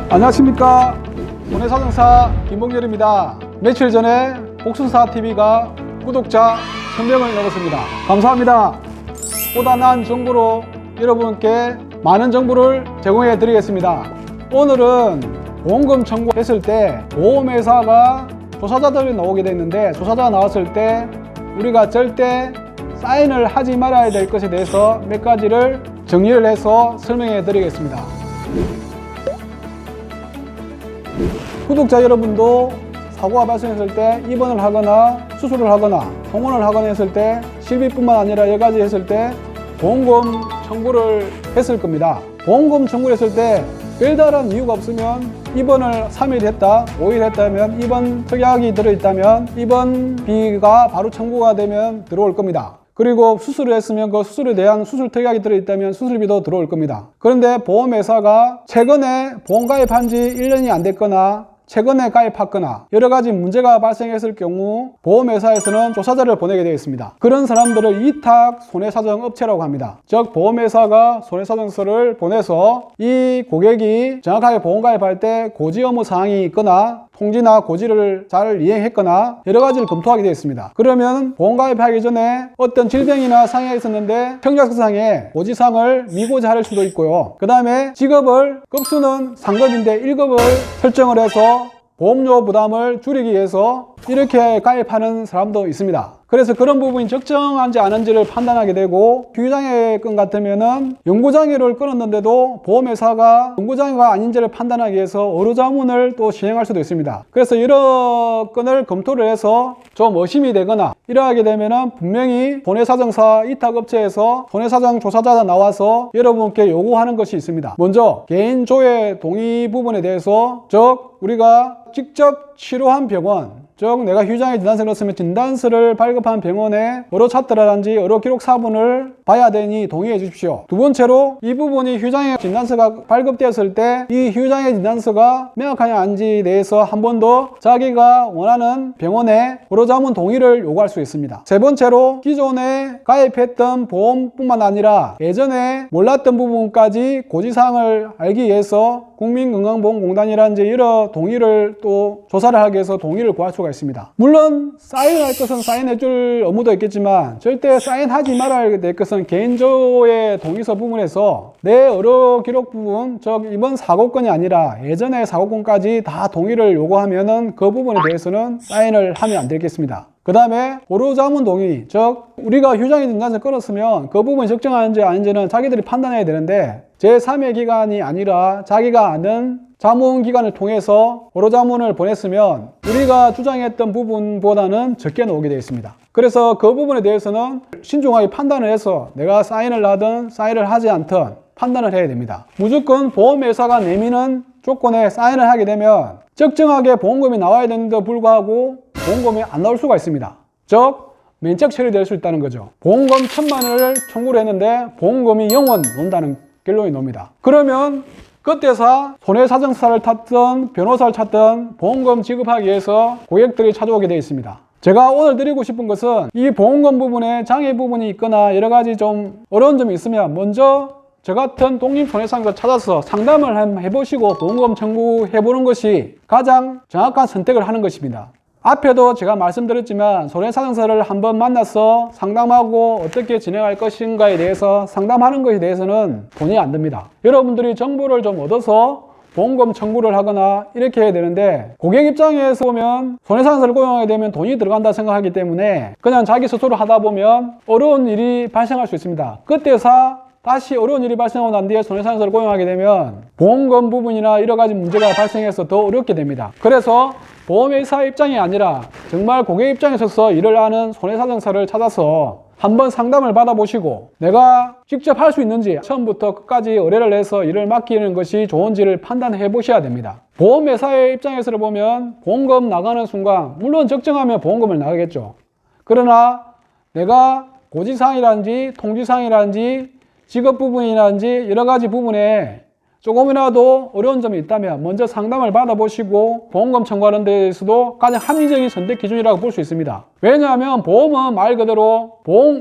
안녕하십니까, 손해사정사 김봉렬입니다. 며칠 전에 복순사TV가 구독자 1000명을 넘었습니다. 감사합니다. 보다 나은 정보로 여러분께 많은 정보를 제공해 드리겠습니다. 오늘은 보험금 청구했을 때 보험회사가 조사자들이 나오게 됐는데, 조사자가 나왔을 때 우리가 절대 사인을 하지 말아야 될 것에 대해서 몇 가지를 정리를 해서 설명해 드리겠습니다. 구독자 여러분도 사고가 발생했을 때 입원을 하거나 수술을 하거나 통원을 하거나 했을 때 실비뿐만 아니라 여러 가지 했을 때 보험금 청구를 했을 겁니다. 보험금 청구를 했을 때 별다른 이유가 없으면 입원을 3일 했다, 5일 했다면 입원 특약이 들어있다면 입원비가 바로 청구가 되면 들어올 겁니다. 그리고 수술을 했으면 그 수술에 대한 수술 특약이 들어있다면 수술비도 들어올 겁니다. 그런데 보험회사가 최근에 보험 가입한 지 1년이 안 됐거나 최근에 가입했거나 여러 가지 문제가 발생했을 경우 보험회사에서는 조사자를 보내게 되어 있습니다. 그런 사람들을 위탁 손해사정업체라고 합니다. 즉 보험회사가 손해사정서를 보내서 이 고객이 정확하게 보험 가입할 때 고지 의무 사항이 있거나 통지나 고지를 잘 이행했거나 여러 가지를 검토하게 되어 있습니다. 그러면 보험 가입하기 전에 어떤 질병이나 상해가 있었는데 평약서상에 고지사항을 미고지할 수도 있고요. 그 다음에 직업을 급수는 상급인데 1급을 설정을 해서 보험료 부담을 줄이기 위해서 이렇게 가입하는 사람도 있습니다. 그래서 그런 부분이 적정한지 아닌지를 판단하게 되고, 휴장애 건 같으면은 영구장애를 끊었는데도 보험회사가 영구장애가 아닌지를 판단하기 위해서 의료자문을 또 시행할 수도 있습니다. 그래서 여러 건을 검토를 해서 좀 의심이 되거나 이러하게 되면은 분명히 손해사정사 위탁업체에서 손해사정 조사자가 나와서 여러분께 요구하는 것이 있습니다. 먼저 개인조회 동의 부분에 대해서, 즉 우리가 직접 치료한 병원, 즉 내가 휴장에 진단서를 넣었으면 진단서를 발급한 병원의 의료차트라든지 의료기록사본을 봐야 되니 동의해 주십시오. 두 번째로 이 부분이 휴장의 진단서가 발급되었을 때 이 휴장의 진단서가 명확하냐 아닌지에 대해서 한 번 더 자기가 원하는 병원의 의료자문 동의를 요구할 수 있습니다. 세 번째로 기존에 가입했던 보험뿐만 아니라 예전에 몰랐던 부분까지 고지사항을 알기 위해서 국민건강보험공단이라든지 여러 동의를 또 조사를 하기 위해서 동의를 구할 수가 있습니다. 물론 사인할 것은 사인해줄 의무도 있겠지만 절대 사인하지 말아야 될 것은 개인조의 동의서 부분에서 내 의료기록 부분, 즉 이번 사고건이 아니라 예전의 사고건까지 다 동의를 요구하면은 그 부분에 대해서는 사인을 하면 안 되겠습니다. 그 다음에 의료자문 동의, 즉 우리가 휴장의 진단서를 끊었으면 그 부분이 적정한지 아닌지는 자기들이 판단해야 되는데, 제3의 기관이 아니라 자기가 아는 자문기관을 통해서 의료자문을 보냈으면 우리가 주장했던 부분보다는 적게 나오게 되어 있습니다. 그래서 그 부분에 대해서는 신중하게 판단을 해서 내가 사인을 하든 사인을 하지 않든 판단을 해야 됩니다. 무조건 보험회사가 내미는 조건에 사인을 하게 되면 적정하게 보험금이 나와야 되는데도 불구하고 보험금이 안 나올 수가 있습니다. 즉 면책 처리될 수 있다는 거죠. 보험금 1000만 원을 청구를 했는데 보험금이 0원 논다는 결론이 납니다. 그러면 그때서 손해사정사를 탔든 변호사를 찾든 보험금 지급하기 위해서 고객들이 찾아오게 되어 있습니다. 제가 오늘 드리고 싶은 것은 이 보험금 부분에 장애 부분이 있거나 여러 가지 좀 어려운 점이 있으면 먼저 저 같은 독립손해상사 찾아서 상담을 한번 해보시고 보험금 청구해보는 것이 가장 정확한 선택을 하는 것입니다. 앞에도 제가 말씀드렸지만 손해사정사를 한번 만나서 상담하고 어떻게 진행할 것인가에 대해서 상담하는 것에 대해서는 돈이 안 듭니다. 여러분들이 정보를 좀 얻어서 보험금 청구를 하거나 이렇게 해야 되는데, 고객 입장에서 보면 손해사정사를 고용하게 되면 돈이 들어간다 생각하기 때문에 그냥 자기 스스로 하다 보면 어려운 일이 발생할 수 있습니다. 그때서 다시 어려운 일이 발생하고 난 뒤에 손해사정사를 고용하게 되면 보험금 부분이나 여러 가지 문제가 발생해서 더 어렵게 됩니다. 그래서 보험회사 입장이 아니라 정말 고객 입장에 서서 일을 하는 손해사정사를 찾아서 한번 상담을 받아보시고 내가 직접 할 수 있는지 처음부터 끝까지 의뢰를 해서 일을 맡기는 것이 좋은지를 판단해 보셔야 됩니다. 보험회사의 입장에서 보면 보험금 나가는 순간 물론 적정하면 보험금을 나가겠죠. 그러나 내가 고지사항이라든지 통지사항이라든지 직업 부분이라든지 여러 가지 부분에 조금이라도 어려운 점이 있다면 먼저 상담을 받아보시고 보험금 청구하는 데에서도 가장 합리적인 선택 기준이라고 볼 수 있습니다. 왜냐하면 보험은 말 그대로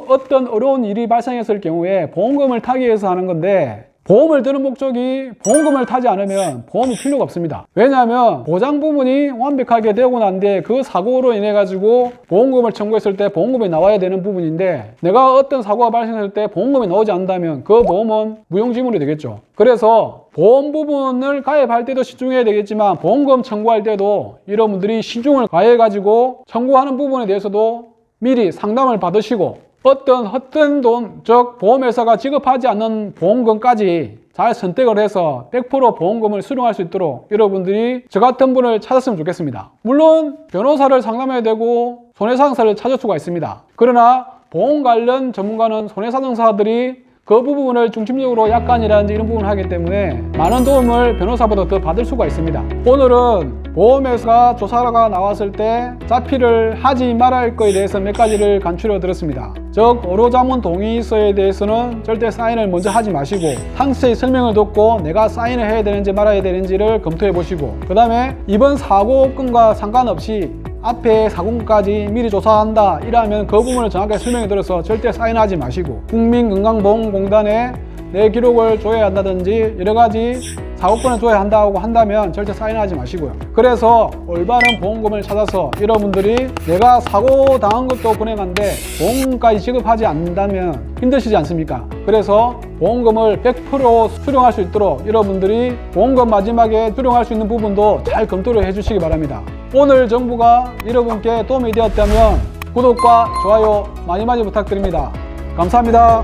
어떤 어려운 일이 발생했을 경우에 보험금을 타기 위해서 하는 건데, 보험을 드는 목적이 보험금을 타지 않으면 보험이 필요가 없습니다. 왜냐하면 보장 부분이 완벽하게 되고 난 뒤에 그 사고로 인해 가지고 보험금을 청구했을 때 보험금이 나와야 되는 부분인데, 내가 어떤 사고가 발생했을 때 보험금이 나오지 않는다면 그 보험은 무용지물이 되겠죠. 그래서 보험 부분을 가입할 때도 신중해야 되겠지만 보험금 청구할 때도 여러분들이 신중을 가해 가지고 청구하는 부분에 대해서도 미리 상담을 받으시고, 어떤 헛된 돈, 즉 보험회사가 지급하지 않는 보험금까지 잘 선택을 해서 100% 보험금을 수령할 수 있도록 여러분들이 저 같은 분을 찾았으면 좋겠습니다. 물론 변호사를 상담해야 되고 손해상사를 찾을 수가 있습니다. 그러나 보험 관련 전문가는 손해사정사들이 그 부분을 중심적으로 약관이라든지 이런 부분을 하기 때문에 많은 도움을 변호사보다 더 받을 수가 있습니다. 오늘은 보험회사가 조사가 나왔을 때 자필을 하지 말아야 할 것에 대해서 몇 가지를 간추려 드렸습니다. 즉, 의료자문 동의서에 대해서는 절대 사인을 먼저 하지 마시고 상세히 설명을 듣고 내가 사인을 해야 되는지 말아야 되는지를 검토해 보시고, 그 다음에 이번 사고 건과 상관없이 앞에 사고까지 미리 조사한다 이러면 그 부분을 정확하게 설명해 드려서 절대 사인하지 마시고, 국민건강보험공단에 내 기록을 줘야 한다든지 여러 가지 사고권을 줘야 한다고 한다면 절대 사인하지 마시고요. 그래서 올바른 보험금을 찾아서 여러분들이 내가 사고 당한 것도 불행한데 보험금까지 지급하지 않는다면 힘드시지 않습니까? 그래서 보험금을 100% 수령할 수 있도록 여러분들이 보험금 마지막에 수령할 수 있는 부분도 잘 검토를 해주시기 바랍니다. 오늘 정보가 여러분께 도움이 되었다면 구독과 좋아요 많이 부탁드립니다. 감사합니다.